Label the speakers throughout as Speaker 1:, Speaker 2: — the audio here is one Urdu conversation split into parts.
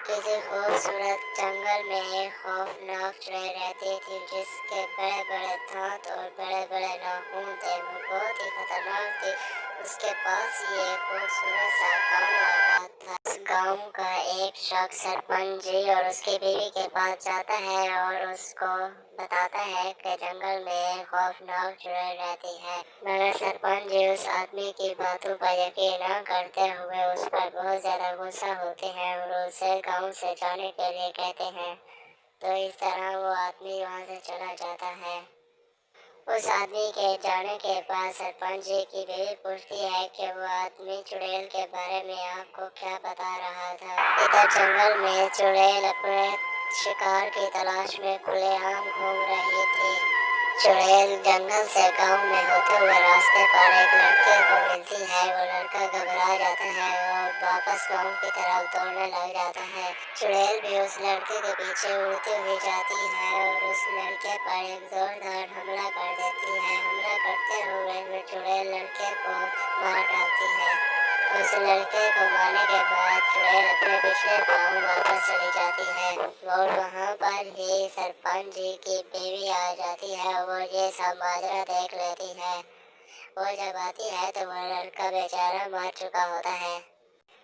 Speaker 1: کسی خوبصورت جنگل میں ایک خوفناک چڑیا رہتی تھی جس کے بڑے بڑے دانت اور بڑے بڑے ناخن تھے۔ وہ بہت ہی خطرناک تھی۔ اس کے پاس ہی ایک خوبصورت سا گاؤں آباد تھا۔ اس گاؤں کا ایک شخص سرپنچ جی اور اس کی بیوی کے پاس جاتا ہے اور اس کو بتاتا ہے کہ جنگل میں ایک خوفناک چڑیا رہتی ہے، مگر سرپنچ جی اس آدمی کی باتوں پر یقین نہ کرتے ہوئے اس پر بہت زیادہ غصہ ہوتے ہیں اور اسے گاؤں سے جانے کے لیے کہتے ہیں۔ تو اس طرح وہ آدمی وہاں سے چلا جاتا ہے۔ اس آدمی کے جانے کے بعد سرپنچ جی کی بیوی پوچھتی ہے کہ وہ آدمی چڑیل کے بارے میں آپ کو کیا بتا رہا تھا۔ ادھر جنگل میں چڑیل اپنے شکار کی تلاش میں کھلے عام گھوم رہی تھی۔ چڑیل جنگل سے گاؤں میں ہوتے ہوئے راستے پر ایک لڑکے کو ملتی ہے۔ وہ لڑکا گھبرا جاتا ہے اور واپس گاؤں کی طرف دوڑنے لگ جاتا ہے۔ چڑیل بھی اس لڑکے کے پیچھے اڑتی ہوئی جاتی ہے اور اس لڑکے پر ایک زوردار حملہ کر دیتی ہے۔ حملہ کرتے ہوئے وہ چڑیل لڑکے کو مار ڈالتی ہے۔ اس لڑکے کو مارنے کے بعد چڑیل اپنے پچھلے گاؤں واپس چلی جاتی ہے اور وہاں پر ہی سرپنچ جی کی بیوی آ جاتی ہے۔ وہ یہ سب ماجرا دیکھ لیتی ہے۔ وہ جب آتی ہے تو وہ لڑکا بیچارہ مر چکا ہوتا ہے۔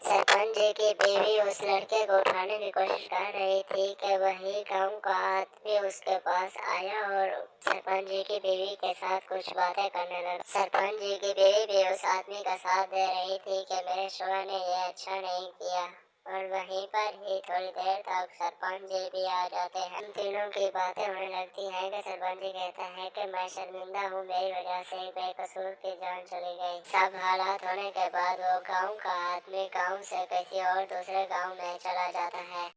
Speaker 1: سرپنچ جی کی بیوی اس لڑکے کو اٹھانے کی کوشش کر رہی تھی کہ وہی گاؤں کا آدمی اس کے پاس آیا اور سرپنچ جی کی بیوی کے ساتھ کچھ باتیں کرنے لگا۔ سرپنچ جی کی بیوی بھی اس آدمی کا ساتھ دے رہی تھی کہ میرے شوہر نے یہ اچھا نہیں کیا، اور وہیں پر ہی تھوڑی دیر تک سرپنچ جی بھی آ جاتے ہیں۔ ان تینوں کی باتیں ہونے لگتی ہیں کہ سرپنچ جی کہتا ہے کہ میں شرمندہ ہوں، میری وجہ سے ایک بے قصور کی جان چلی گئی۔ سب حالات ہونے کے بعد وہ گاؤں کا آدمی گاؤں سے کسی اور دوسرے گاؤں میں چلا جاتا ہے۔